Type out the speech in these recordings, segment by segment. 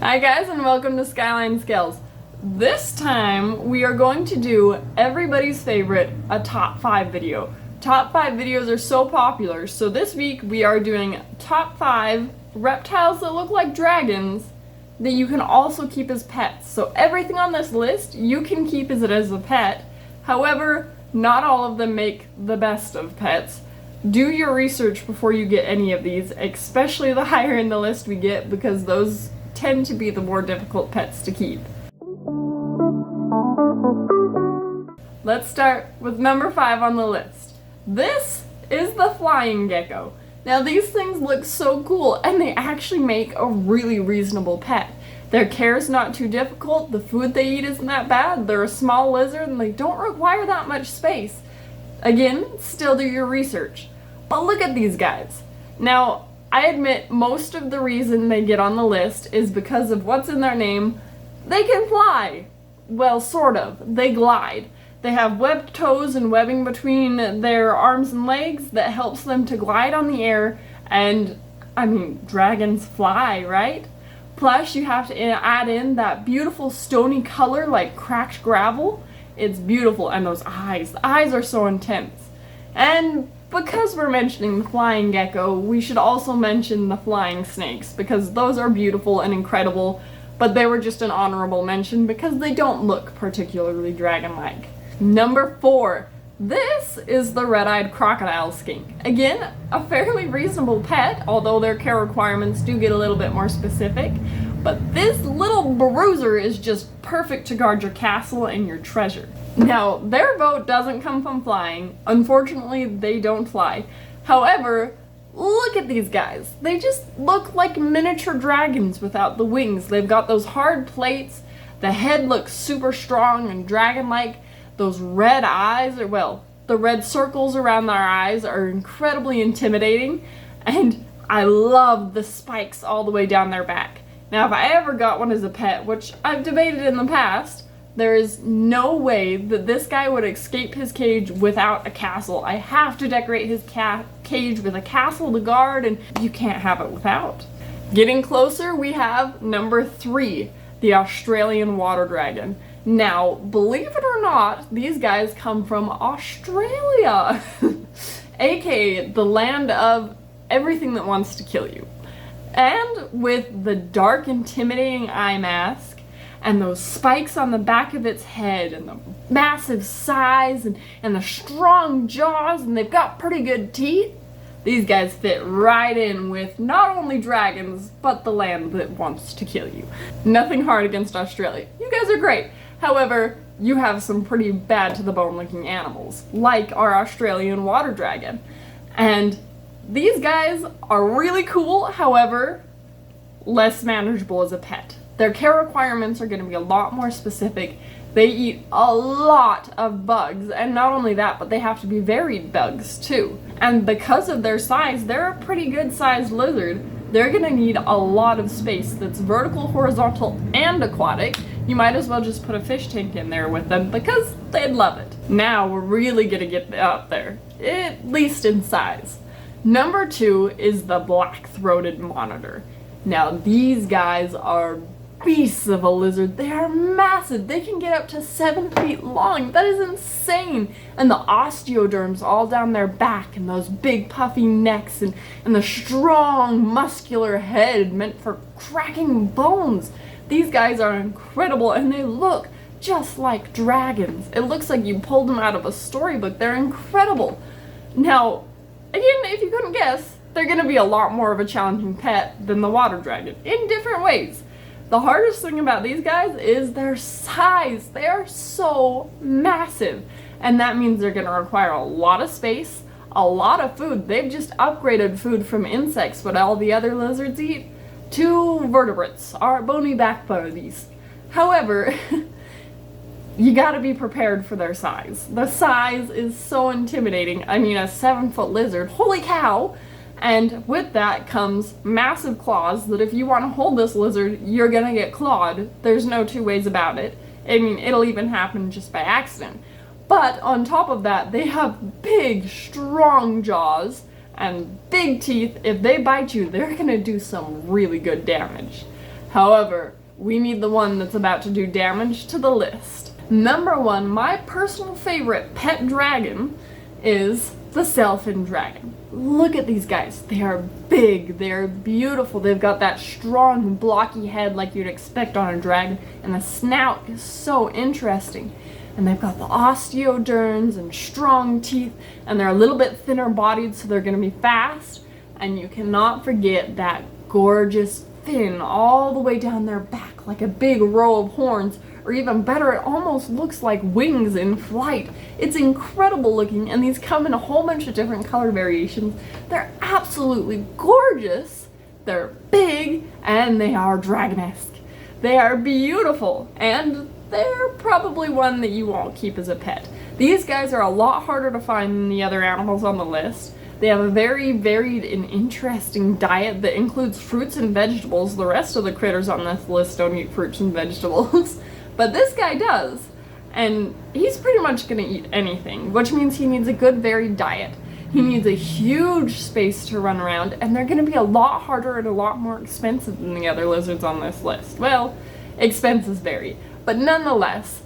Hi guys, and welcome to Skyline Skills. This time we are going to do everybody's favorite, a top 5 video. Top 5 videos are so popular, so this week we are doing top 5 reptiles that look like dragons that you can also keep as pets. So everything on this list you can keep as a pet. However, not all of them make the best of pets. Do your research before you get any of these, especially the higher in the list we get, because those tend to be the more difficult pets to keep. Let's start with number 5 on the list. This is the flying gecko. Now these things look so cool, and they actually make a really reasonable pet. Their care is not too difficult, the food they eat isn't that bad, they're a small lizard and they don't require that much space. Again, still do your research. But look at these guys. Now, I admit most of the reason they get on the list is because of what's in their name. They can fly. Well, sort of. They glide. They have webbed toes and webbing between their arms and legs that helps them to glide on the air, and, I mean, dragons fly, right? Plus, you have to add in that beautiful stony color like cracked gravel. It's beautiful, and those eyes. The eyes are so intense. And because we're mentioning the flying gecko, we should also mention the flying snakes, because those are beautiful and incredible, but they were just an honorable mention because they don't look particularly dragon-like. Number 4. This is the red-eyed crocodile skink. Again, a fairly reasonable pet, although their care requirements do get a little bit more specific. But this little bruiser is just perfect to guard your castle and your treasure. Now, their vote doesn't come from flying. Unfortunately, they don't fly. However, look at these guys. They just look like miniature dragons without the wings. They've got those hard plates. The head looks super strong and dragon-like. Those red eyes, the red circles around their eyes are incredibly intimidating. And I love the spikes all the way down their back. Now, if I ever got one as a pet, which I've debated in the past, there is no way that this guy would escape his cage without a castle. I have to decorate his cage with a castle to guard, and you can't have it without. Getting closer, we have number 3, the Australian water dragon. Now, believe it or not, these guys come from Australia, aka the land of everything that wants to kill you. And with the dark, intimidating eye mask, and those spikes on the back of its head, and the massive size, and the strong jaws, and they've got pretty good teeth, these guys fit right in with not only dragons, but the land that wants to kill you. Nothing hard against Australia. You guys are great. However, you have some pretty bad to the bone looking animals, like our Australian water dragon. And these guys are really cool, however, less manageable as a pet. Their care requirements are going to be a lot more specific. They eat a lot of bugs, and not only that, but they have to be varied bugs too. And because of their size, they're a pretty good sized lizard. They're going to need a lot of space that's vertical, horizontal, and aquatic. You might as well just put a fish tank in there with them because they'd love it. Now we're really going to get up there, at least in size. Number 2 is the Blackthroated Monitor. Now these guys are beasts of a lizard. They are massive. They can get up to 7 feet long. That is insane. And the osteoderms all down their back, and those big puffy necks, and the strong muscular head meant for cracking bones. These guys are incredible, and they look just like dragons. It looks like you pulled them out of a storybook. They're incredible. Now, again, if you couldn't guess, they're going to be a lot more of a challenging pet than the water dragon, in different ways. The hardest thing about these guys is their size. They are so massive, and that means they're going to require a lot of space, a lot of food. They've just upgraded food from insects, what all the other lizards eat, to vertebrates, our bony backbonies. However, you gotta be prepared for their size. The size is so intimidating. I mean, a 7-foot lizard, holy cow! And with that comes massive claws that if you want to hold this lizard, you're gonna get clawed. There's no two ways about it. I mean, it'll even happen just by accident. But on top of that, they have big, strong jaws and big teeth. If they bite you, they're gonna do some really good damage. However, we need the one that's about to do damage to the list. Number 1, my personal favorite pet dragon is the Selfin Dragon. Look at these guys. They are big, they are beautiful, they've got that strong blocky head like you'd expect on a dragon, and the snout is so interesting. And they've got the osteoderms and strong teeth, and they're a little bit thinner bodied, so they're going to be fast. And you cannot forget that gorgeous fin all the way down their back, like a big row of horns, or even better, it almost looks like wings in flight. It's incredible looking, and these come in a whole bunch of different color variations. They're absolutely gorgeous, they're big, and they are dragon-esque. They are beautiful, and they're probably one that you won't keep as a pet. These guys are a lot harder to find than the other animals on the list. They have a very varied and interesting diet that includes fruits and vegetables. The rest of the critters on this list don't eat fruits and vegetables, but this guy does. And he's pretty much gonna eat anything, which means he needs a good varied diet. He needs a huge space to run around, and they're gonna be a lot harder and a lot more expensive than the other lizards on this list. Well, expenses vary, but nonetheless,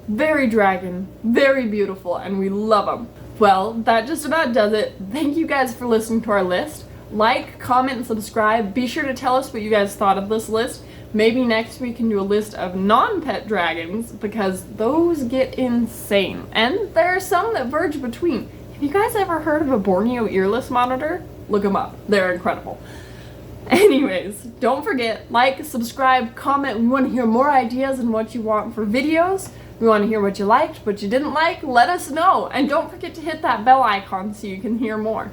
very dragon, very beautiful, and we love them. Well, that just about does it. Thank you guys for listening to our list. Like, comment, and subscribe. Be sure to tell us what you guys thought of this list. Maybe next we can do a list of non-pet dragons, because those get insane. And there are some that verge between. Have you guys ever heard of a Borneo earless monitor? Look them up. They're incredible. Anyways, don't forget, like, subscribe, comment. We want to hear more ideas and what you want for videos. We want to hear what you liked, what you didn't like. Let us know. And don't forget to hit that bell icon so you can hear more.